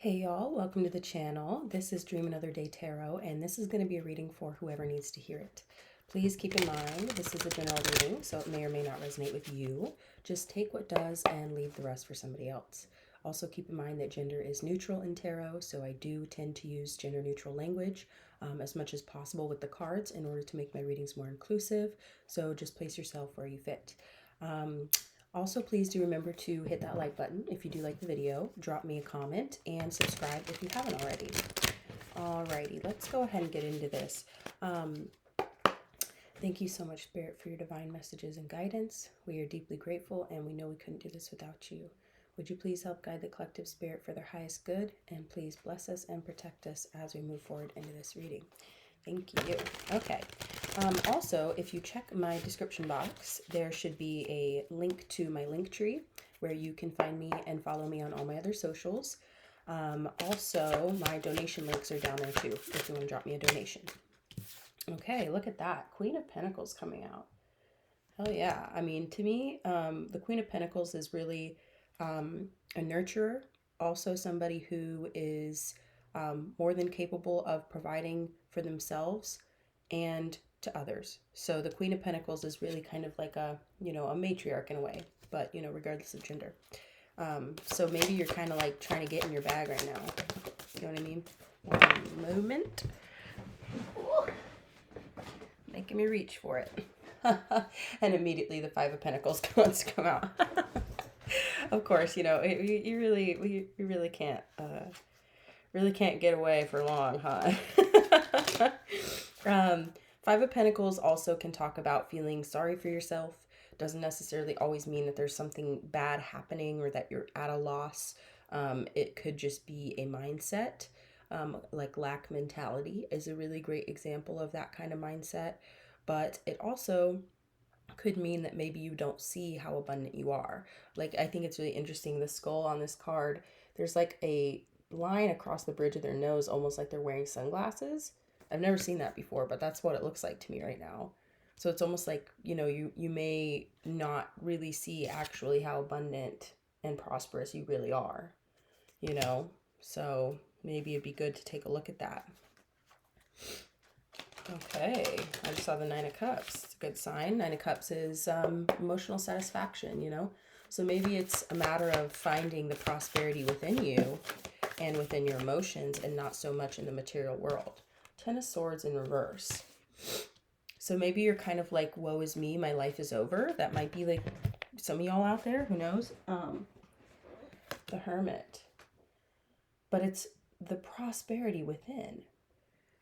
Hey y'all, welcome to the channel. This is Dream Another Day Tarot, and this is going to be a reading for whoever needs to hear it. Please keep in mind, this is a general reading, so it may or may not resonate with you. Just take what does and leave the rest for somebody else. Also keep in mind that gender is neutral in tarot, so I do tend to use gender neutral language as much as possible with the cards in order to make my readings more inclusive. So just place yourself where you fit. Also, please do remember to hit that like button if you do like the video, drop me a comment, and subscribe if you haven't already. Alrighty, let's go ahead and get into this. Thank you so much, Spirit, for your divine messages and guidance. We are deeply grateful, and we know we couldn't do this without you. Would you please help guide the collective spirit for their highest good, and please bless us and protect us as we move forward into this reading. Thank you. Okay. Also, if you check my description box, there should be a link to my link tree where you can find me and follow me on all my other socials. Also, my donation links are down there too if you want to drop me a donation. Okay, look at that. Queen of Pentacles coming out. Hell yeah. I mean, to me, the Queen of Pentacles is really a nurturer. Also somebody who is more than capable of providing for themselves and to others. So the Queen of Pentacles is really kind of like a, a matriarch in a way, but, regardless of gender. So maybe you're kind of like trying to get in your bag right now. You know what I mean? One moment. Ooh. Making me reach for it. And immediately the Five of Pentacles wants to come out. Of course, you really can't get away for long, huh? Five of Pentacles also can talk about feeling sorry for yourself. Doesn't necessarily always mean that there's something bad happening or that you're at a loss. It could just be a mindset. Like lack mentality is a really great example of that kind of mindset. But it also could mean that maybe you don't see how abundant you are. Like, I think it's really interesting. The skull on this card, there's like a line across the bridge of their nose, almost like they're wearing sunglasses. I've never seen that before, but that's what it looks like to me right now. So it's almost like, you may not really see actually how abundant and prosperous you really are, So maybe it'd be good to take a look at that. Okay, I just saw the Nine of Cups. It's a good sign. Nine of Cups is emotional satisfaction, So maybe it's a matter of finding the prosperity within you and within your emotions and not so much in the material world. Ten of Swords in reverse. So maybe you're kind of like, woe is me, my life is over. That might be like some of y'all out there, who knows? The Hermit. But it's the prosperity within.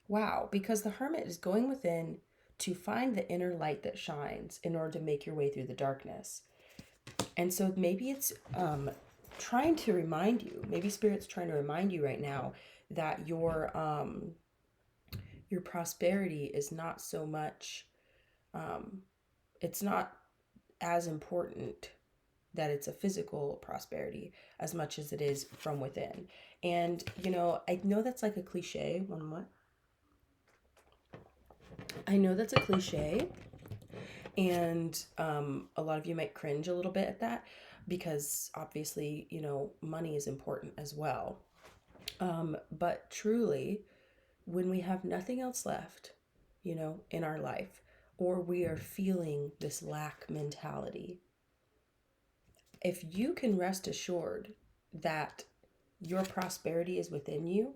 Wow, because the Hermit is going within to find the inner light that shines in order to make your way through the darkness. And so maybe it's trying to remind you, maybe Spirit's trying to remind you right now that your prosperity is not so much, it's not as important that it's a physical prosperity as much as it is from within. And, I know that's like a cliche. One more. I know that's a cliche, and a lot of you might cringe a little bit at that because obviously, money is important as well. But truly, when we have nothing else left, in our life, or we are feeling this lack mentality, if you can rest assured that your prosperity is within you,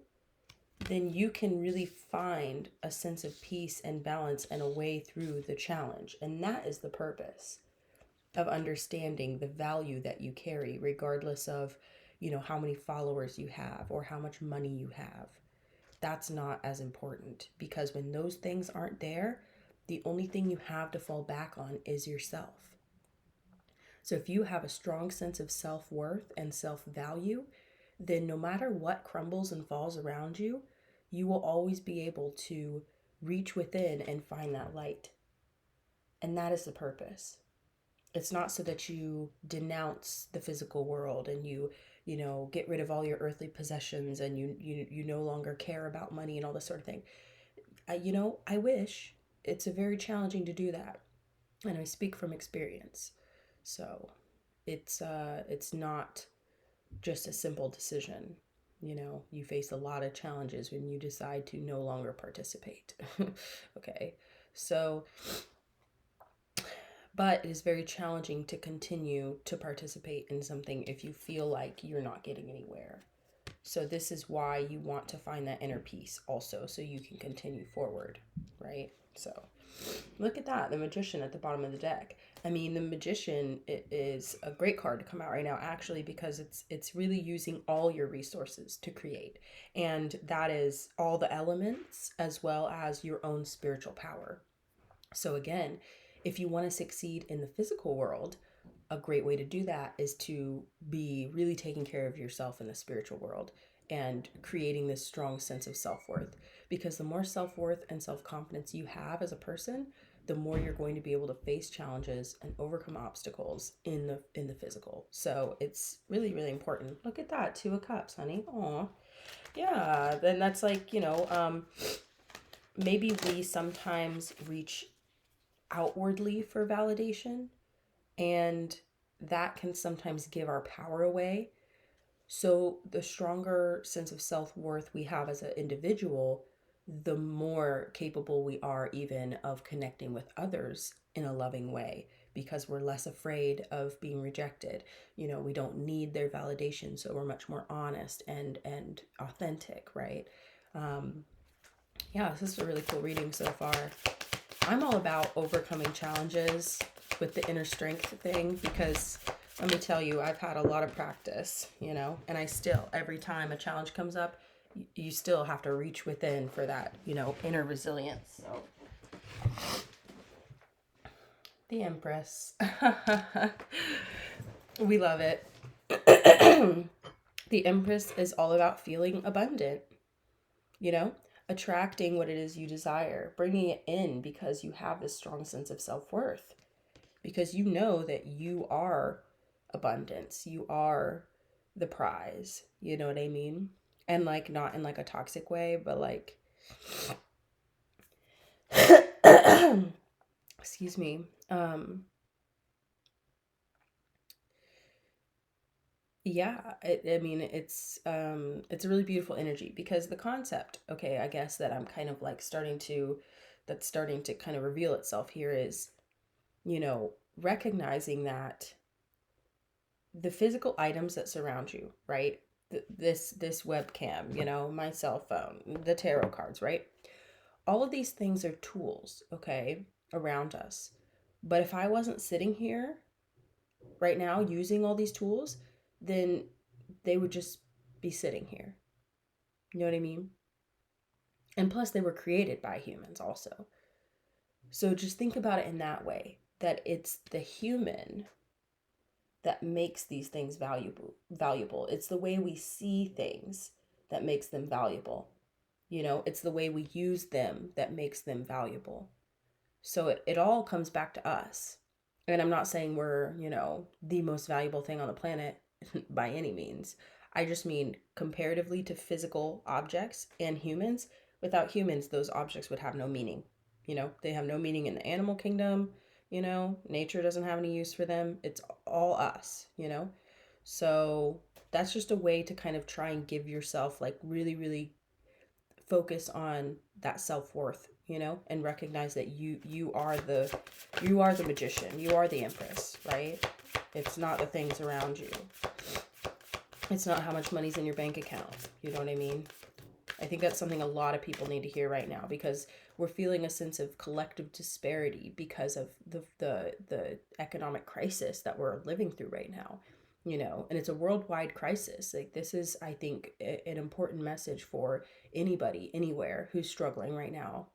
then you can really find a sense of peace and balance and a way through the challenge. And that is the purpose of understanding the value that you carry, regardless of, how many followers you have or how much money you have. That's not as important, because when those things aren't there, the only thing you have to fall back on is yourself. So if you have a strong sense of self-worth and self-value, then no matter what crumbles and falls around you, you will always be able to reach within and find that light. And that is the purpose. It's not so that you denounce the physical world and you get rid of all your earthly possessions and you no longer care about money and all this sort of thing. I wish. It's very challenging to do that. And I speak from experience. So it's not just a simple decision. You face a lot of challenges when you decide to no longer participate. Okay. So, but it is very challenging to continue to participate in something if you feel like you're not getting anywhere. So this is why you want to find that inner peace also, so you can continue forward, right? So look at that, the Magician at the bottom of the deck. I mean, the Magician is a great card to come out right now, actually, because it's really using all your resources to create. And that is all the elements as well as your own spiritual power. So again, if you want to succeed in the physical world, a great way to do that is to be really taking care of yourself in the spiritual world and creating this strong sense of self-worth, because the more self-worth and self-confidence you have as a person, the more you're going to be able to face challenges and overcome obstacles in the physical. So it's really, really important. Look at that, 2 of Cups, honey. Aw. Yeah, then that's like, maybe we sometimes reach outwardly for validation, and that can sometimes give our power away. So the stronger sense of self-worth we have as an individual, the more capable we are even of connecting with others in a loving way, because we're less afraid of being rejected. We don't need their validation, so we're much more honest and authentic, right? Yeah, this is a really cool reading so far. I'm all about overcoming challenges with the inner strength thing, because let me tell you, I've had a lot of practice, and I still, every time a challenge comes up, you still have to reach within for that, inner resilience. So, the Empress. We love it. The Empress is all about feeling abundant, you know, attracting what it is you desire, bringing it in because you have this strong sense of self-worth, because you know that you are abundance, you are the prize, you know what I mean? And like, not in like a toxic way, but like excuse me. Yeah, I mean, it's a really beautiful energy, because the concept, okay, I guess that I'm kind of like that's starting to kind of reveal itself here is, recognizing that the physical items that surround you, right? This webcam, my cell phone, the tarot cards, right? All of these things are tools, okay, around us. But if I wasn't sitting here right now using all these tools, then they would just be sitting here. You know what I mean? And plus, they were created by humans also. So just think about it in that way, that it's the human that makes these things valuable. It's the way we see things that makes them valuable. It's the way we use them that makes them valuable. So it all comes back to us. And I'm not saying we're, the most valuable thing on the planet by any means. I just mean comparatively to physical objects and humans. Without humans, those objects would have no meaning. They have no meaning in the animal kingdom. Nature doesn't have any use for them. It's all us, So that's just a way to kind of try and give yourself like really, really focus on that self-worth, and recognize that you are the magician, you are the Empress, right? It's not the things around you, it's not how much money's in your bank account, you know what I mean? I think that's something a lot of people need to hear right now, because we're feeling a sense of collective disparity because of the economic crisis that we're living through right now, and it's a worldwide crisis. Like, this is, I think, an important message for anybody, anywhere, who's struggling right now,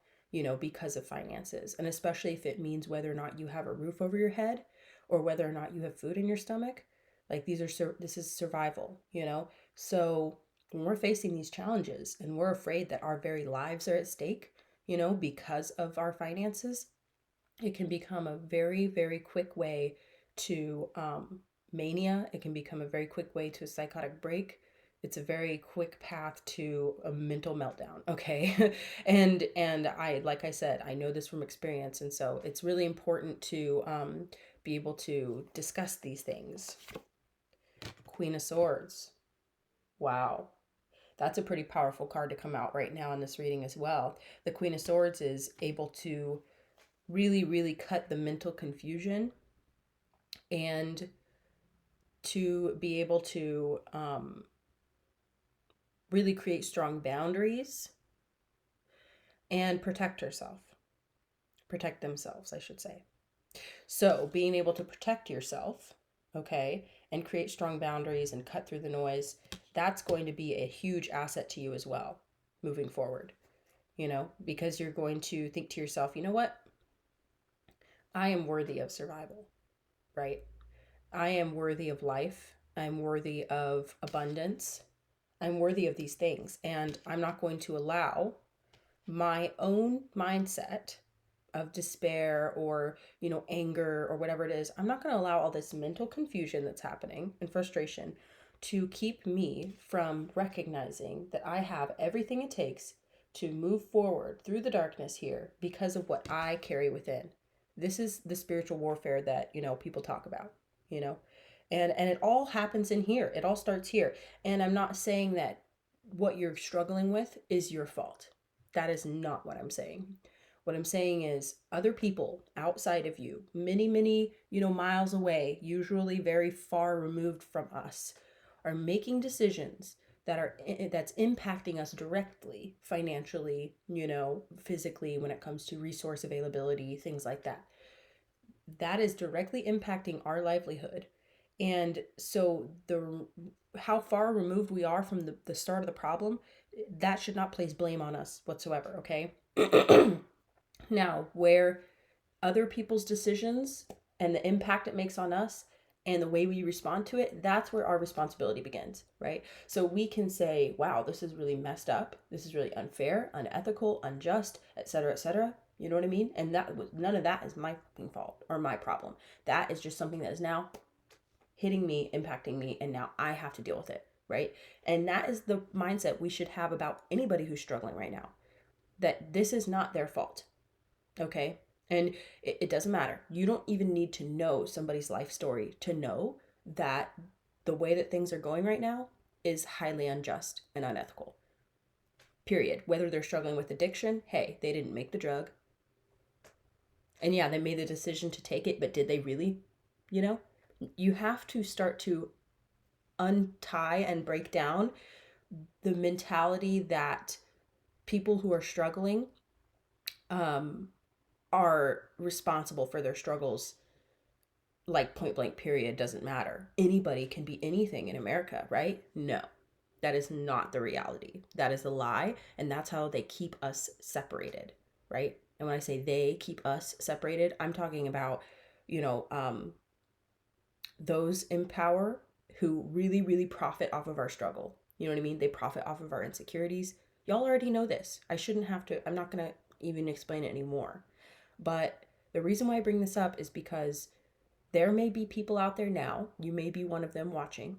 because of finances, and especially if it means whether or not you have a roof over your head or whether or not you have food in your stomach. Like, this is survival, so when we're facing these challenges and we're afraid that our very lives are at stake, because of our finances, it can become a very, very quick way to mania. It can become a very quick way to a psychotic break. It's a very quick path to a mental meltdown, okay? and I, like I said, I know this from experience, and so it's really important to be able to discuss these things. Queen of Swords. Wow. That's a pretty powerful card to come out right now in this reading as well. The Queen of Swords is able to really, really cut the mental confusion and to be able to really create strong boundaries and protect themselves, I should say. So being able to protect yourself, okay, and create strong boundaries and cut through the noise, that's going to be a huge asset to you as well moving forward, because you're going to think to yourself, you know what? I am worthy of survival, right? I am worthy of life. I'm worthy of abundance. I'm worthy of these things. And I'm not going to allow my own mindset of despair or, anger or whatever it is. I'm not going to allow all this mental confusion that's happening and frustration to keep me from recognizing that I have everything it takes to move forward through the darkness here because of what I carry within. This is the spiritual warfare that, people talk about, and it all happens in here. It all starts here. And I'm not saying that what you're struggling with is your fault. That is not what I'm saying. What I'm saying is other people outside of you, many, many, miles away, usually very far removed from us, are making decisions that's impacting us directly, financially, physically, when it comes to resource availability, things like that. That is directly impacting our livelihood. And so how far removed we are from the start of the problem, that should not place blame on us whatsoever, okay? Now, where other people's decisions and the impact it makes on us and the way we respond to it, that's where our responsibility begins, right? So we can say, wow, this is really messed up. This is really unfair, unethical, unjust, etc., etc. You know what I mean? And none of that is my fucking fault or my problem. That is just something that is now hitting me, impacting me, and now I have to deal with it, right? And that is the mindset we should have about anybody who's struggling right now, that this is not their fault, okay? And it doesn't matter. You don't even need to know somebody's life story to know that the way that things are going right now is highly unjust and unethical. Period. Whether they're struggling with addiction, hey, they didn't make the drug. And yeah, they made the decision to take it, but did they really? You have to start to untie and break down the mentality that people who are struggling are responsible for their struggles, like point blank period, doesn't matter. Anybody can be anything in America, right? No, that is not the reality. That is a lie, and that's how they keep us separated, right? And when I say they keep us separated, I'm talking about, those in power who really, really profit off of our struggle. You know what I mean? They profit off of our insecurities. Y'all already know this. I'm not going to even explain it anymore. But the reason why I bring this up is because there may be people out there now, you may be one of them watching,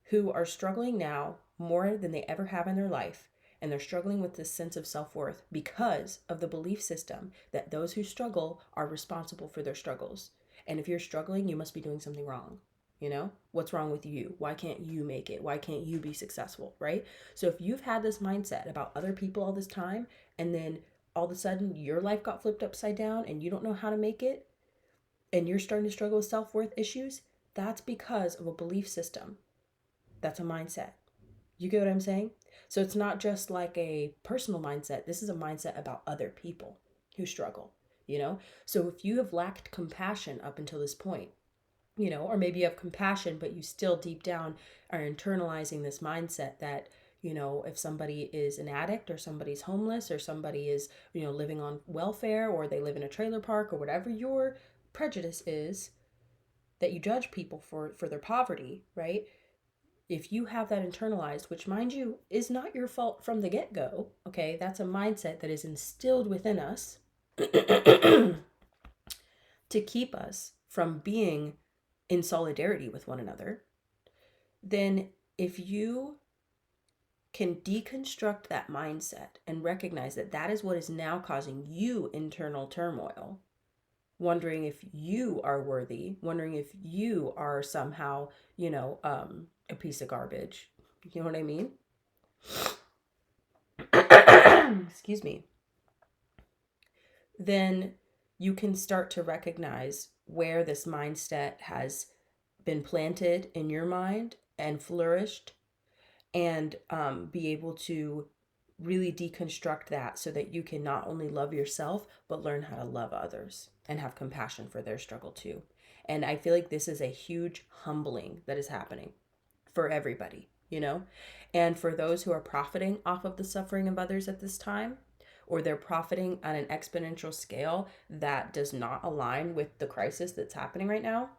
who are struggling now more than they ever have in their life. And they're struggling with this sense of self-worth because of the belief system that those who struggle are responsible for their struggles. And if you're struggling, you must be doing something wrong. What's wrong with you? Why can't you make it? Why can't you be successful, right? So if you've had this mindset about other people all this time, and then all of a sudden your life got flipped upside down and you don't know how to make it, and you're starting to struggle with self-worth issues, that's because of a belief system. That's a mindset. You get what I'm saying? So it's not just like a personal mindset. This is a mindset about other people who struggle, So if you have lacked compassion up until this point, or maybe you have compassion, but you still deep down are internalizing this mindset that, if somebody is an addict or somebody's homeless or somebody is, living on welfare or they live in a trailer park or whatever your prejudice is, that you judge people for their poverty, right? If you have that internalized, which mind you is not your fault from the get-go, okay? That's a mindset that is instilled within us to keep us from being in solidarity with one another. Then if you can deconstruct that mindset and recognize that that is what is now causing you internal turmoil, wondering if you are worthy, wondering if you are somehow, a piece of garbage. You know what I mean? excuse me, then you can start to recognize where this mindset has been planted in your mind and flourished, and be able to really deconstruct that so that you can not only love yourself, but learn how to love others and have compassion for their struggle too. And I feel like this is a huge humbling that is happening for everybody, you know? And for those who are profiting off of the suffering of others at this time, or they're profiting on an exponential scale that does not align with the crisis that's happening right now,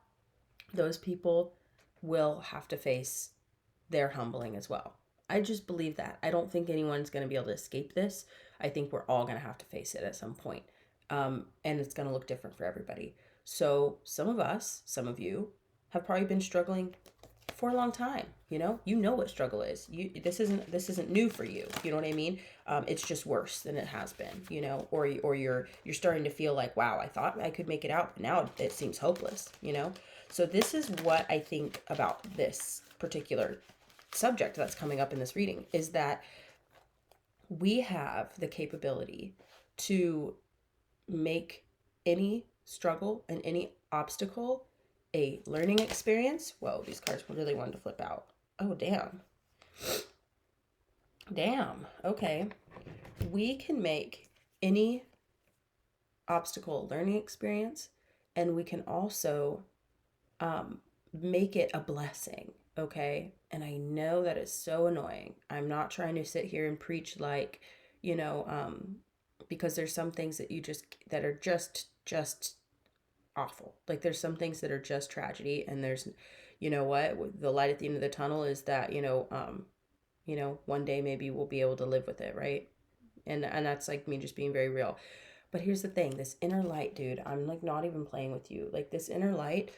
those people will have to face their humbling as well. I just believe that. I don't think anyone's going to be able to escape this. I think we're all going to have to face it at some point. And it's going to look different for everybody. So some of us, some of you, have probably been struggling for a long time. You know what struggle is. This isn't new for you. You know what I mean? It's just worse than it has been. You know, or you're starting to feel like, wow, I thought I could make it out, but now it seems hopeless. You know, so this is what I think about this particular subject that's coming up in this reading, is that we have the capability to make any struggle and any obstacle a learning experience. Whoa, these cards really wanted to flip out. Oh, damn. Okay. We can make any obstacle a learning experience, and we can also make it a blessing. Okay. And I know that is so annoying. I'm not trying to sit here and preach like, because there's some things that are just awful. Like there's some things that are just tragedy, and there's, you know what, the light at the end of the tunnel is that, one day maybe we'll be able to live with it. Right. And that's like me just being very real. But here's the thing, this inner light, dude, I'm like not even playing with you. Like this inner light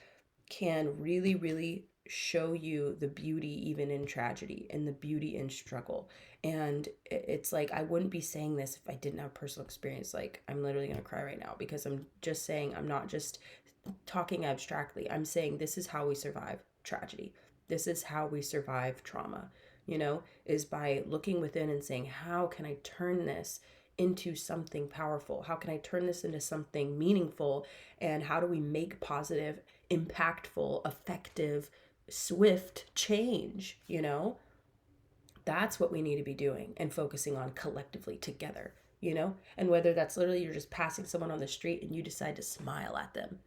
can really, really show you the beauty even in tragedy and the beauty in struggle. And it's like, I wouldn't be saying this if I didn't have personal experience. Like I'm literally going to cry right now, because I'm just saying, I'm not just talking abstractly. I'm saying this is how we survive tragedy. This is how we survive trauma, is by looking within and saying, how can I turn this into something powerful? How can I turn this into something meaningful? And how do we make positive, impactful, effective, swift change? That's what we need to be doing and focusing on collectively together, and whether that's literally you're just passing someone on the street and you decide to smile at them,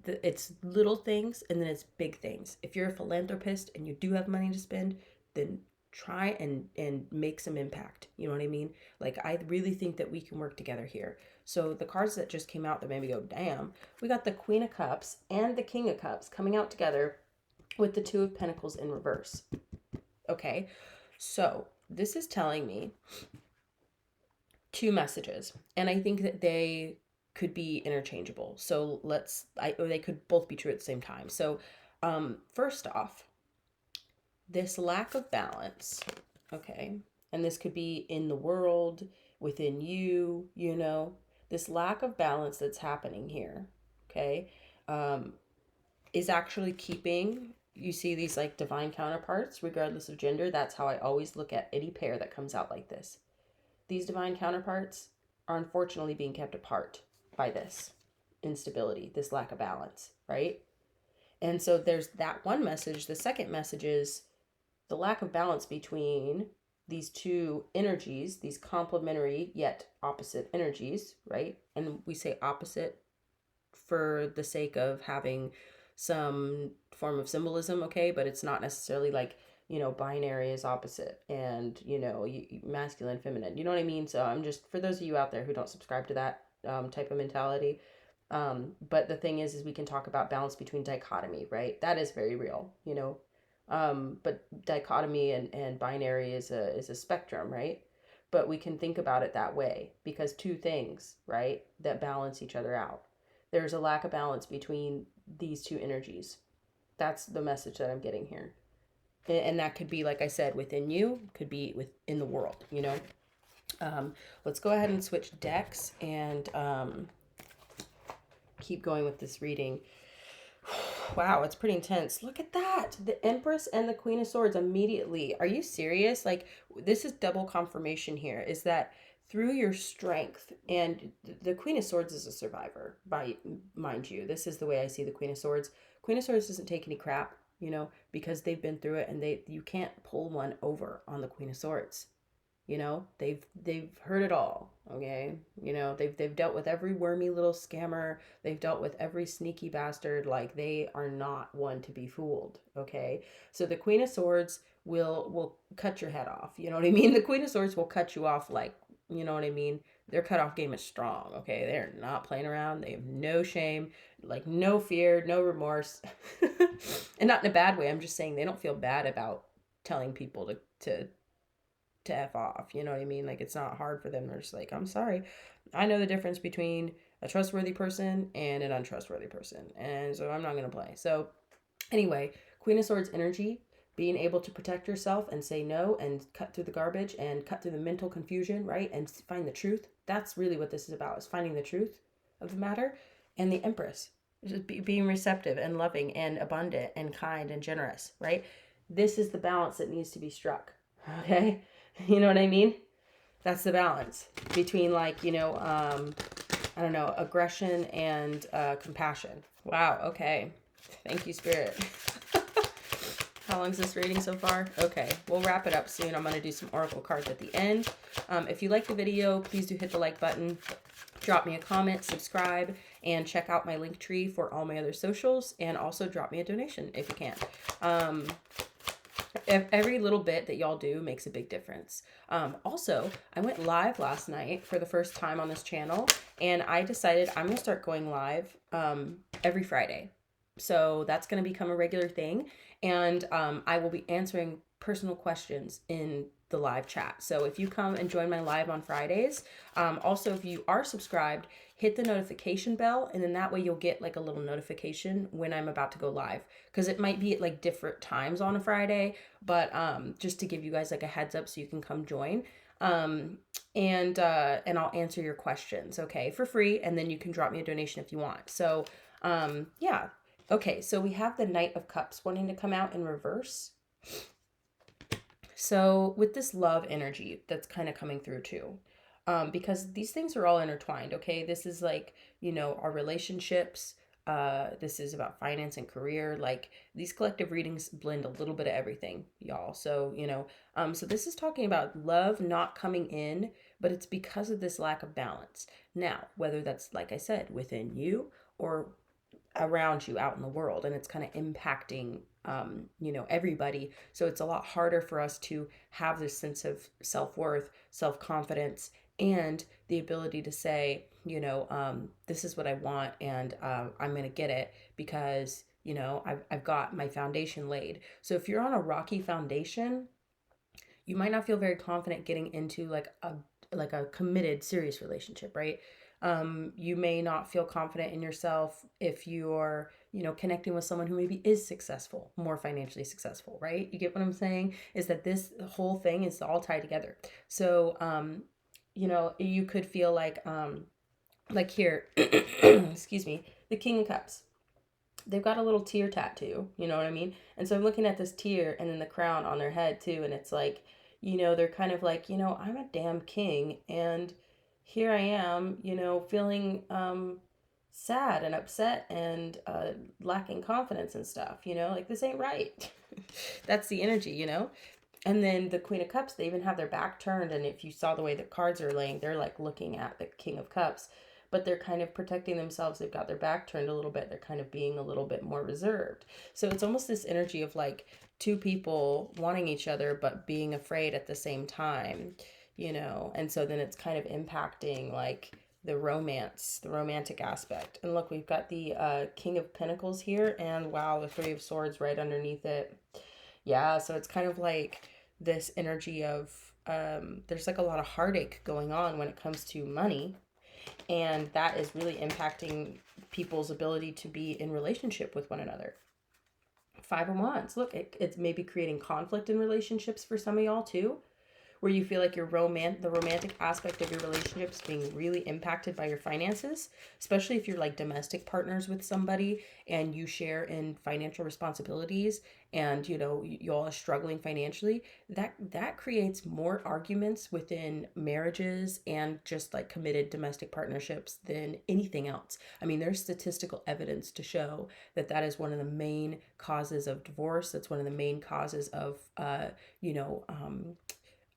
it's little things and then it's big things. If you're a philanthropist and you do have money to spend, then try and make some impact. You know what I mean? Like, I really think that we can work together here. So the cards that just came out that made me go, damn, we got the Queen of Cups and the King of Cups coming out together with the Two of Pentacles in reverse. Okay, so this is telling me two messages, and I think that they could be interchangeable. So or they could both be true at the same time. So first off, this lack of balance, okay, and this could be in the world, within you, this lack of balance that's happening here, okay, is actually keeping, you see these like divine counterparts, regardless of gender. That's how I always look at any pair that comes out like this. These divine counterparts are unfortunately being kept apart by this instability, this lack of balance, right? And so there's that one message. The second message is the lack of balance between these two energies, these complementary yet opposite energies, right? And we say opposite for the sake of having some form of symbolism, okay? But it's not necessarily like, binary is opposite and, masculine, feminine. You know what I mean? So I'm just, for those of you out there who don't subscribe to that type of mentality. But the thing is we can talk about balance between dichotomy, right? That is very real, but dichotomy and binary is a spectrum, right? But we can think about it that way because two things, right, that balance each other out. There's a lack of balance between these two energies. That's the message that I'm getting here. And that could be, like I said, within you, could be within the world, Let's go ahead and switch decks and keep going with this reading. Wow, it's pretty intense. Look at that. The Empress and the Queen of Swords immediately. Are you serious? Like, this is double confirmation here, is that through your strength, and the Queen of Swords is a survivor, by mind you. This is the way I see the Queen of Swords. Queen of Swords doesn't take any crap, because they've been through it, and you can't pull one over on the Queen of Swords. They've heard it all. Okay, they've dealt with every wormy little scammer. They've dealt with every sneaky bastard. Like, they are not one to be fooled. Okay, so the Queen of Swords will cut your head off. You know what I mean? The Queen of Swords will cut you off, like, you know what I mean. Their cutoff game is strong. Okay, they're not playing around. They have no shame, like no fear, no remorse, and not in a bad way. I'm just saying they don't feel bad about telling people to F off. You know what I mean? Like, it's not hard for them. They're just like, I'm sorry. I know the difference between a trustworthy person and an untrustworthy person. And so I'm not going to play. So anyway, Queen of Swords energy, being able to protect yourself and say no and cut through the garbage and cut through the mental confusion, right? And find the truth. That's really what this is about, is finding the truth of the matter. And the Empress, just being receptive and loving and abundant and kind and generous, right? This is the balance that needs to be struck. Okay? You know what I mean? That's the balance between, like, I don't know, aggression and compassion. Wow. Okay. Thank you, Spirit. How long is this reading so far? Okay. We'll wrap it up soon. I'm going to do some oracle cards at the end. If you like the video, please do hit the like button. Drop me a comment, subscribe, and check out my link tree for all my other socials. And also drop me a donation if you can. Every little bit that y'all do makes a big difference. Also, I went live last night for the first time on this channel, and I decided I'm going to start going live every Friday. So that's going to become a regular thing, and I will be answering personal questions in the live chat. So if you come and join my live on Fridays, also if you are subscribed, hit the notification bell, and then that way you'll get like a little notification when I'm about to go live, because it might be at like different times on a Friday, but just to give you guys like a heads up so you can come join. And I'll answer your questions, okay, for free, and then you can drop me a donation if you want. So yeah. Okay, so we have the Knight of Cups wanting to come out in reverse. So with this love energy that's kind of coming through too, because these things are all intertwined, okay? This is like, our relationships. This is about finance and career. Like, these collective readings blend a little bit of everything, y'all. So, so this is talking about love not coming in, but it's because of this lack of balance. Now, whether that's, like I said, within you or around you out in the world, and it's kind of impacting everybody. So it's a lot harder for us to have this sense of self-worth, self-confidence, and the ability to say, this is what I want, and I'm gonna get it because I've got my foundation laid. So if you're on a rocky foundation, you might not feel very confident getting into like a committed serious relationship, right? You may not feel confident in yourself if you're, connecting with someone who maybe is successful, more financially successful, right? You get what I'm saying? Is that this whole thing is all tied together. So, you could feel like here, excuse me, the King of Cups. They've got a little tear tattoo, you know what I mean? And so I'm looking at this tear and then the crown on their head too. And it's like, they're kind of like, I'm a damn king, and here I am, feeling sad and upset and lacking confidence and stuff, like, this ain't right. That's the energy, And then the Queen of Cups, they even have their back turned. And if you saw the way the cards are laying, they're like looking at the King of Cups, but they're kind of protecting themselves. They've got their back turned a little bit. They're kind of being a little bit more reserved. So it's almost this energy of like two people wanting each other, but being afraid at the same time, and so then it's kind of impacting like the romance, the romantic aspect. And look, we've got the King of Pentacles here, and wow, the Three of Swords right underneath it. Yeah, so it's kind of like this energy of there's like a lot of heartache going on when it comes to money, and that is really impacting people's ability to be in relationship with one another. Five of Wands. Look, it's maybe creating conflict in relationships for some of y'all too, where you feel like the romantic aspect of your relationship is being really impacted by your finances, especially if you're like domestic partners with somebody and you share in financial responsibilities, and you all are struggling financially, that creates more arguments within marriages and just like committed domestic partnerships than anything else. I mean, there's statistical evidence to show that is one of the main causes of divorce. That's one of the main causes of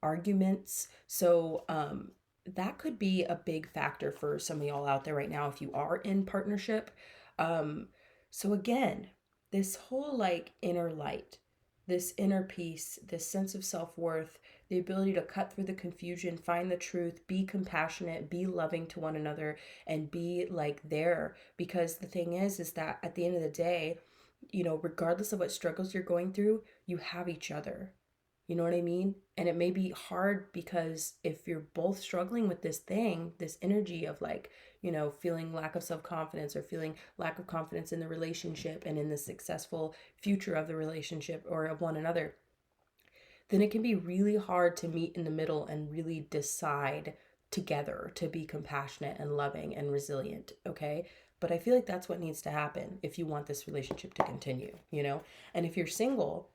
arguments. So that could be a big factor for some of y'all out there right now if you are in partnership. So again, this whole like inner light, this inner peace, this sense of self-worth, the ability to cut through the confusion, find the truth, be compassionate, be loving to one another, and be like there. Because the thing is that at the end of the day, regardless of what struggles you're going through, you have each other. You know what I mean? And it may be hard because if you're both struggling with this thing, this energy of like, feeling lack of self-confidence or feeling lack of confidence in the relationship and in the successful future of the relationship or of one another, then it can be really hard to meet in the middle and really decide together to be compassionate and loving and resilient, okay? But I feel like that's what needs to happen if you want this relationship to continue, And if you're single,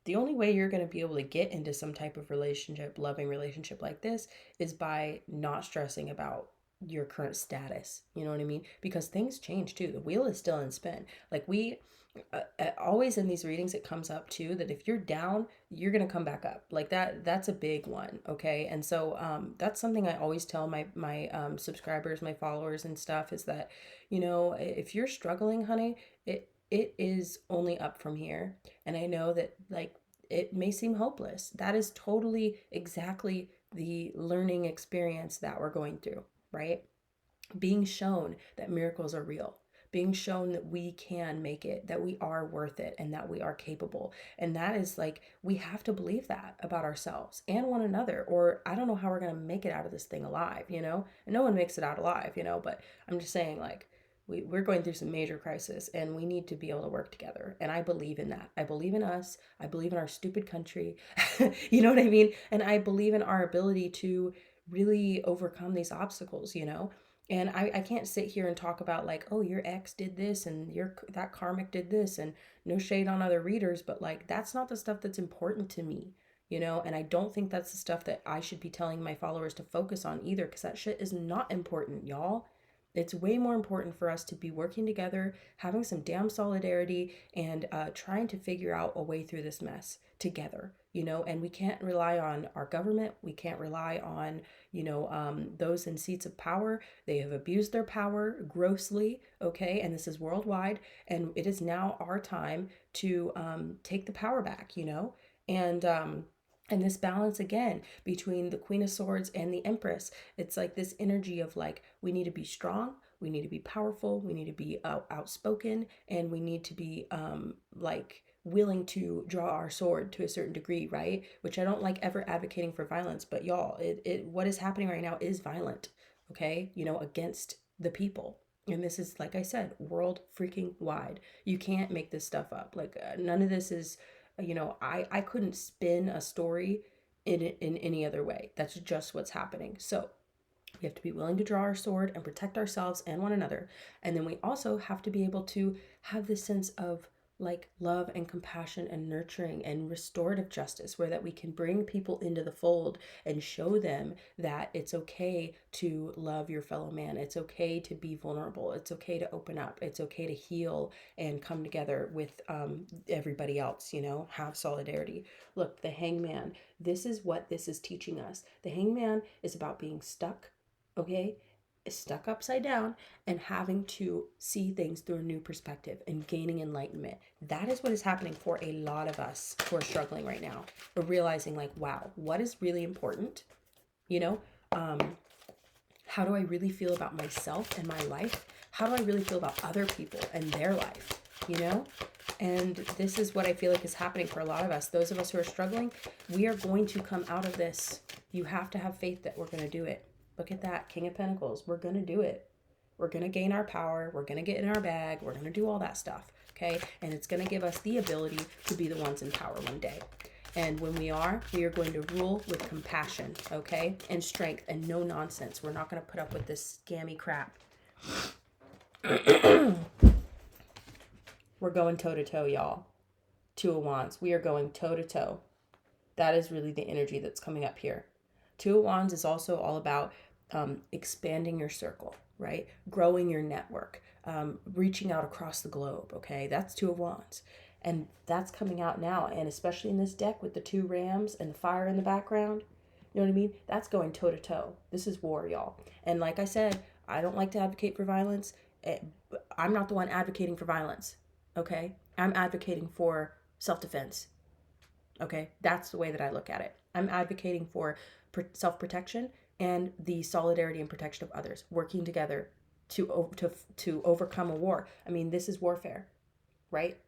the only way you're going to be able to get into some type of relationship, loving relationship like this, is by not stressing about your current status. You know what I mean? Because things change too. The wheel is still in spin. Like always in these readings, it comes up too that if you're down, you're going to come back up. Like that's a big one. Okay. And so that's something I always tell my subscribers, my followers and stuff, is that, if you're struggling, honey, it is only up from here. And I know that like it may seem hopeless. That is totally exactly the learning experience that we're going through, right? Being shown that miracles are real, being shown that we can make it, that we are worth it, and that we are capable. And that is like, we have to believe that about ourselves and one another, or I don't know how we're going to make it out of this thing alive, And no one makes it out alive, but I'm just saying, like, we're going through some major crisis and we need to be able to work together. And I believe in that. I believe in us. I believe in our stupid country. You know what I mean? And I believe in our ability to really overcome these obstacles, And I can't sit here and talk about like, oh, your ex did this and that karmic did this, and no shade on other readers, but like, that's not the stuff that's important to me, And I don't think that's the stuff that I should be telling my followers to focus on either, because that shit is not important, y'all. It's way more important for us to be working together, having some damn solidarity, and trying to figure out a way through this mess together, And we can't rely on our government. We can't rely on, those in seats of power. They have abused their power grossly, okay? And this is worldwide. And it is now our time to take the power back, And this balance again between the Queen of Swords and the Empress, it's like this energy of like, we need to be strong, we need to be powerful, we need to be outspoken, and we need to be like willing to draw our sword to a certain degree, right? Which I don't like ever advocating for violence, but y'all, what is happening right now is violent, okay? Against the people. And this is, like I said, world freaking wide. You can't make this stuff up. Like none of this is, I couldn't spin a story in any other way. That's just what's happening. So we have to be willing to draw our sword and protect ourselves and one another. And then we also have to be able to have this sense of like love and compassion and nurturing and restorative justice, where that we can bring people into the fold and show them that it's okay to love your fellow man. It's okay to be vulnerable. It's okay to open up. It's okay to heal and come together with everybody else, have solidarity. Look, the Hangman, this is what this is teaching us. The Hangman is about being stuck, okay? Stuck upside down and having to see things through a new perspective and gaining enlightenment. That is what is happening for a lot of us who are struggling right now. We're realizing like, wow, what is really important? How do I really feel about myself and my life? How do I really feel about other people and their life? And this is what I feel like is happening for a lot of us. Those of us who are struggling, we are going to come out of this. You have to have faith that we're going to do it. Look at that, King of Pentacles. We're going to do it. We're going to gain our power. We're going to get in our bag. We're going to do all that stuff, okay? And it's going to give us the ability to be the ones in power one day. And when we are going to rule with compassion, okay? And strength and no nonsense. We're not going to put up with this scammy crap. We're going toe to toe, y'all. Two of Wands. We are going toe to toe. That is really the energy that's coming up here. Two of Wands is also all about expanding your circle, right? Growing your network, reaching out across the globe, okay? That's Two of Wands. And that's coming out now. And especially in this deck with the two rams and the fire in the background, you know what I mean? That's going toe to toe. This is war, y'all. And like I said, I don't like to advocate for violence. I'm not the one advocating for violence, okay? I'm advocating for self-defense, okay? That's the way that I look at it. I'm advocating for self-protection and the solidarity and protection of others, working together to overcome a war. I mean, this is warfare, right?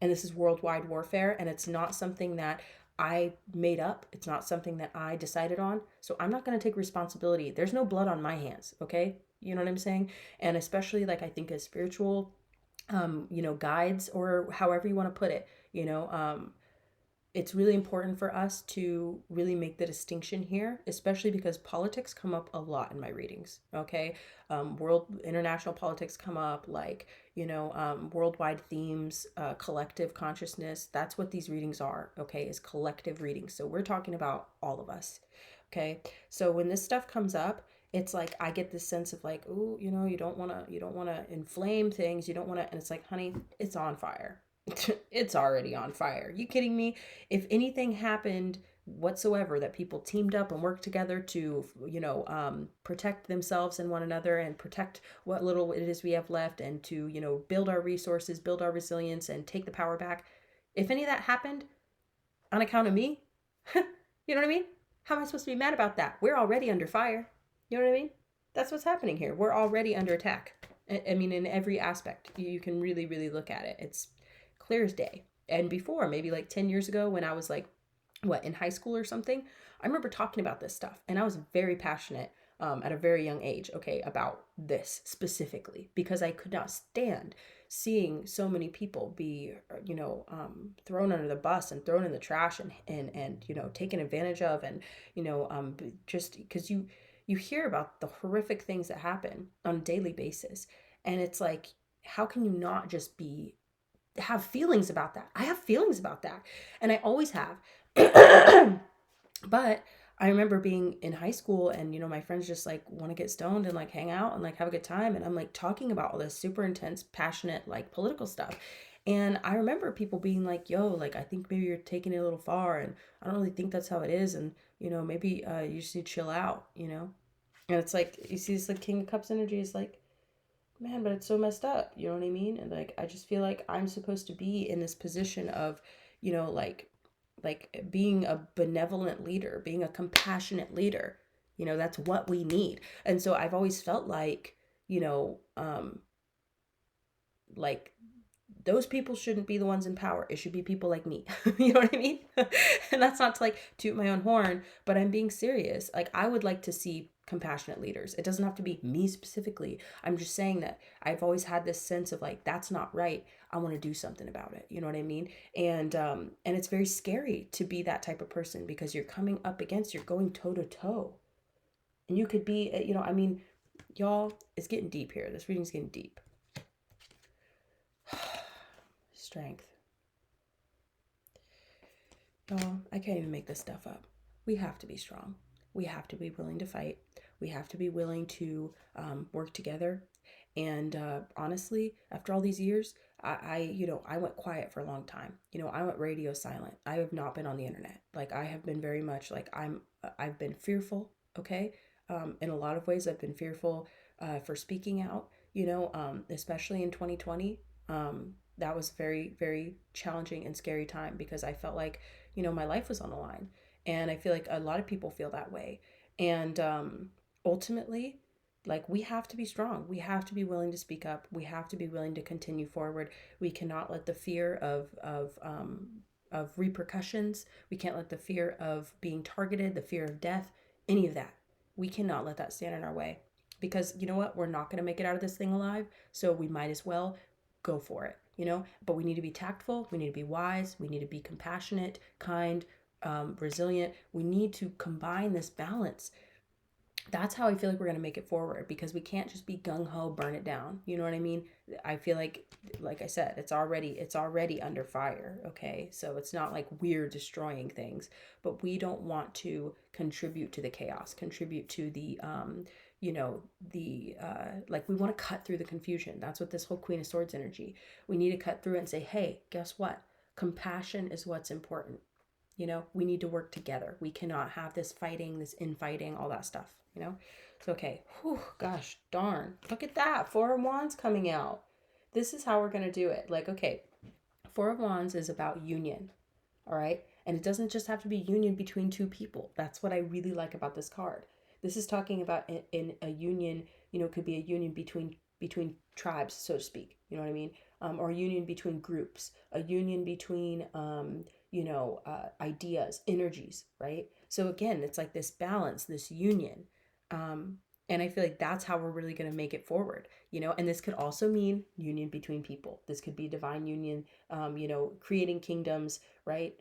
And this is worldwide warfare, and it's not something that I made up. It's not something that I decided on. So I'm not going to take responsibility. There's no blood on my hands, okay? You know what I'm saying? And especially like I think as spiritual, guides, or however you want to put it, it's really important for us to really make the distinction here, especially because politics come up a lot in my readings, okay? International politics come up, like, worldwide themes, collective consciousness. That's what these readings are, okay, is collective readings. So we're talking about all of us, okay? So when this stuff comes up, it's like I get this sense of like, ooh, you don't want to inflame things. You don't want to, and it's like, honey, it's on fire. It's already on fire. You kidding me? If anything happened whatsoever, that people teamed up and worked together to, protect themselves and one another and protect what little it is we have left, and to, build our resources, build our resilience, and take the power back. If any of that happened on account of me, you know what I mean? How am I supposed to be mad about that? We're already under fire. You know what I mean? That's what's happening here. We're already under attack. I mean, in every aspect, you can really, really look at it. It's clear as day. And before, maybe like 10 years ago, when I was like, in high school or something, I remember talking about this stuff. And I was very passionate at a very young age, okay, about this specifically, because I could not stand seeing so many people be, thrown under the bus and thrown in the trash and taken advantage of. And, just because you hear about the horrific things that happen on a daily basis. And it's like, how can you not just have feelings about that? I have feelings about that, and I always have. But I remember being in high school, and my friends just like want to get stoned and like hang out and like have a good time, and I'm like talking about all this super intense, passionate, like political stuff. And I remember people being like, yo, like, I think maybe you're taking it a little far, and I don't really think that's how it is, and maybe you just need to chill out. And it's like, you see this like King of Cups energy is like, man, but it's so messed up. You know what I mean? And like, I just feel like I'm supposed to be in this position of, like being a benevolent leader, being a compassionate leader. That's what we need. And so I've always felt like, like those people shouldn't be the ones in power. It should be people like me. You know what I mean? And that's not to like toot my own horn, but I'm being serious. Like, I would like to see compassionate leaders. It doesn't have to be me specifically. I'm just saying that I've always had this sense of like, that's not right. I want to do something about it. You know what I mean? And it's very scary to be that type of person, because you're going toe to toe. And you could be, I mean, y'all, it's getting deep here. This reading's getting deep. Strength. Y'all, I can't even make this stuff up. We have to be strong. We have to be willing to fight. We have to be willing to work together. And honestly, after all these years, I went quiet for a long time. I went radio silent. I have not been on the internet. Like, I have been very much like, I've been fearful. Okay. In a lot of ways, I've been fearful for speaking out, especially in 2020. That was very, very challenging and scary time, because I felt like, my life was on the line. And I feel like a lot of people feel that way. And ultimately, like, we have to be strong. We have to be willing to speak up. We have to be willing to continue forward. We cannot let the fear of repercussions. We can't let the fear of being targeted, the fear of death, any of that. We cannot let that stand in our way, because you know what? We're not going to make it out of this thing alive. So we might as well go for it, but we need to be tactful. We need to be wise. We need to be compassionate, kind, resilient. We need to combine this balance. That's how I feel like we're going to make it forward, because we can't just be gung ho, burn it down. You know what I mean? I feel like I said, it's already under fire. Okay. So it's not like we're destroying things, but we don't want to contribute to the chaos, contribute to the, like we want to cut through the confusion. That's what this whole Queen of Swords energy, we need to cut through it and say, hey, guess what? Compassion is what's important. We need to work together. We cannot have this fighting, this infighting, all that stuff. So, okay. Whew, gosh, darn. Look at that. Four of Wands coming out. This is how we're going to do it. Like, okay, Four of Wands is about union. All right. And it doesn't just have to be union between two people. That's what I really like about this card. This is talking about in a union, it could be a union between tribes, so to speak. You know what I mean? Or a union between groups, a union between ideas, energies, right? So again, it's like this balance, this union. And I feel like that's how we're really going to make it forward, and this could also mean union between people. This could be divine union, creating kingdoms, right?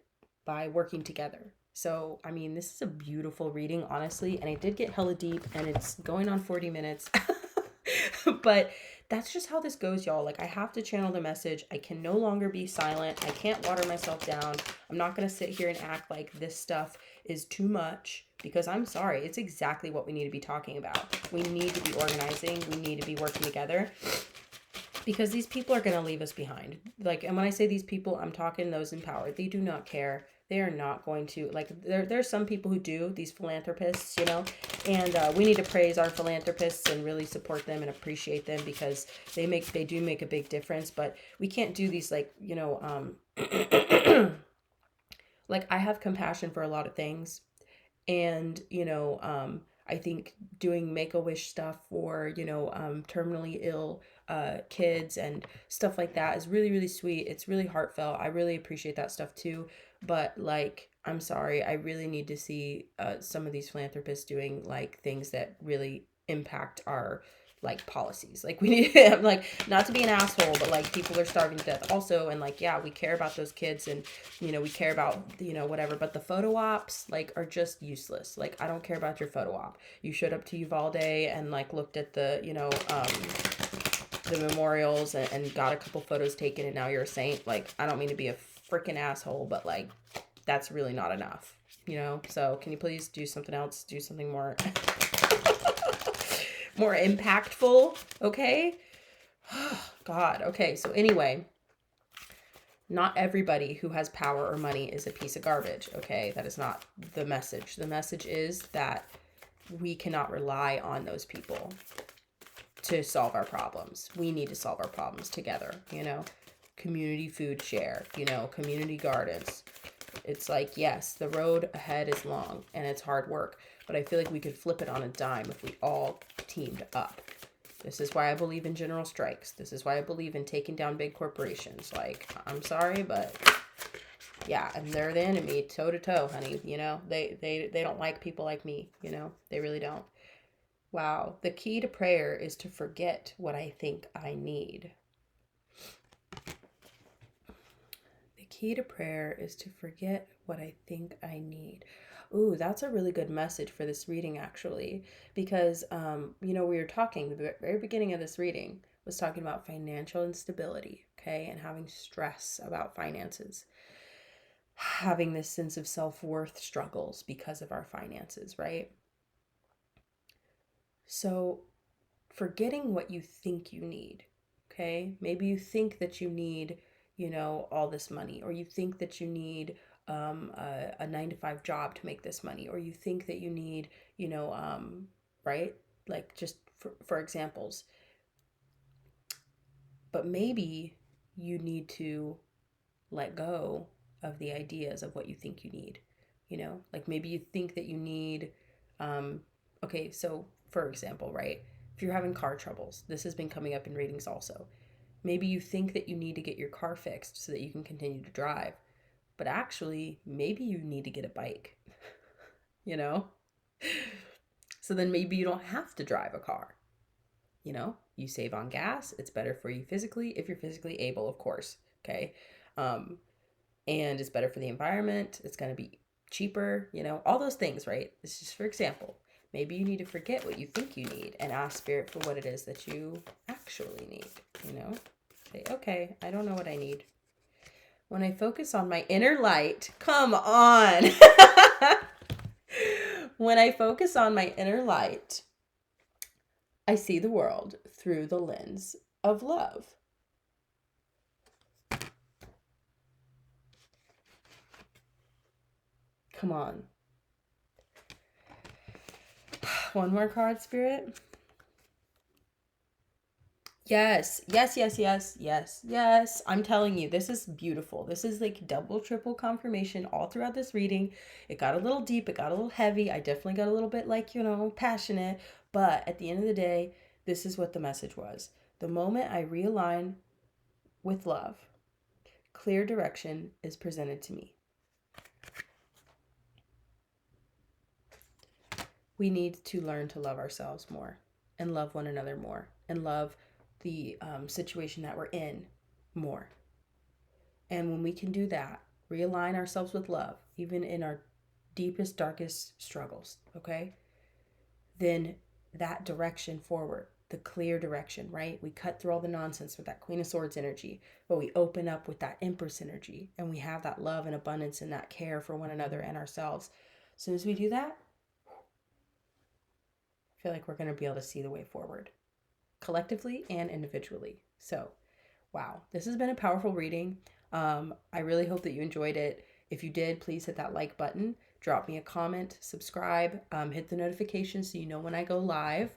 By working together. So, I mean, this is a beautiful reading, honestly, and I did get hella deep, and it's going on 40 minutes. But that's just how this goes, y'all. Like, I have to channel the message. I can no longer be silent. I can't water myself down. I'm not going to sit here and act like this stuff is too much, because I'm sorry. It's exactly what we need to be talking about. We need to be organizing. We need to be working together, because these people are going to leave us behind. Like, and when I say these people, I'm talking those in power. They do not care. They are not going to, like, there's some people who do, these philanthropists, and we need to praise our philanthropists and really support them and appreciate them, because they do make a big difference. But we can't do these, like, like, I have compassion for a lot of things. And, I think doing Make-A-Wish stuff for, terminally ill kids and stuff like that is really, really sweet. It's really heartfelt. I really appreciate that stuff too. But, like, I'm sorry, I really need to see some of these philanthropists doing, like, things that really impact our, like, policies. Like, we need, like, not to be an asshole, but, like, people are starving to death also. And, like, yeah, we care about those kids, and, we care about, whatever. But the photo ops, like, are just useless. Like, I don't care about your photo op. You showed up to Uvalde and, like, looked at the, the memorials and got a couple photos taken, and now you're a saint. Like, I don't mean to be a freaking asshole, but, like, that's really not enough, So can you please do something else? Do something more more impactful, okay? God, okay. So anyway, not everybody who has power or money is a piece of garbage, okay? That is not the message. The message is that we cannot rely on those people to solve our problems. We need to solve our problems together, Community food share, community gardens. It's like, yes, the road ahead is long and it's hard work, but I feel like we could flip it on a dime if we all teamed up. This is why I believe in general strikes. This is why I believe in taking down big corporations. Like, I'm sorry, but yeah, and they're the enemy, toe to toe, honey. They don't like people like me. They really don't. Wow. The key to prayer is to forget what I think I need. The key to prayer is to forget what I think I need. Ooh, that's a really good message for this reading, actually, because, we were talking, the very beginning of this reading was talking about financial instability, okay, and having stress about finances, having this sense of self-worth struggles because of our finances, right? So forgetting what you think you need, okay? Maybe you think that you need, all this money, or you think that you need a 9-to-5 job to make this money, or you think that you need, right? Like, just for examples. But maybe you need to let go of the ideas of what you think you need, like maybe you think that you need, okay, so for example, right? If you're having car troubles, this has been coming up in readings also. Maybe you think that you need to get your car fixed so that you can continue to drive. But actually, maybe you need to get a bike, you know? So then maybe you don't have to drive a car. You save on gas. It's better for you physically, if you're physically able, of course. Okay. And it's better for the environment. It's going to be cheaper, you know, all those things, right? This is for example. Maybe you need to forget what you think you need and ask Spirit for what it is that you actually need, you know? Say, okay, I don't know what I need. When I focus on my inner light, come on. When I focus on my inner light, I see the world through the lens of love. Come on. One more card, Spirit. Yes, yes, yes, yes, yes, yes. I'm telling you, this is beautiful. This is like double, triple confirmation all throughout this reading. It got a little deep, it got a little heavy. I definitely got a little bit like, you know, passionate. But at the end of the day, this is what the message was. The moment I realign with love, clear direction is presented to me. We need to learn to love ourselves more and love one another more and love the situation that we're in more. And when we can do that, realign ourselves with love, even in our deepest, darkest struggles, okay? Then that direction forward, the clear direction, right? We cut through all the nonsense with that Queen of Swords energy, but we open up with that Empress energy, and we have that love and abundance and that care for one another and ourselves. As soon as we do that, I feel like we're going to be able to see the way forward, collectively and individually. So, wow, this has been a powerful reading. I really hope that you enjoyed it. If you did, please hit that like button, drop me a comment, subscribe, hit the notifications so you know when I go live.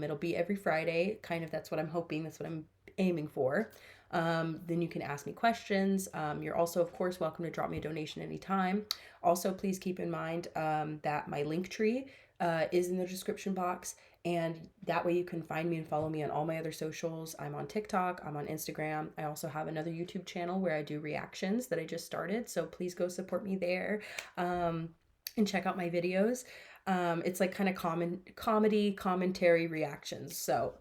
It'll be every Friday, kind of. That's what I'm hoping. That's what I'm aiming for. Then you can ask me questions. You're also, of course, welcome to drop me a donation anytime. Also, please keep in mind that my link tree is in the description box. And that way you can find me and follow me on all my other socials. I'm on TikTok, I'm on Instagram. I also have another YouTube channel where I do reactions that I just started. So please go support me there and check out my videos. It's like kind of comedy, commentary reactions. So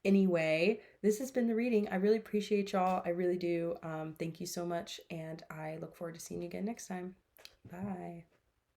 anyway, this has been the reading. I really appreciate y'all. I really do. Thank you so much. And I look forward to seeing you again next time. Bye.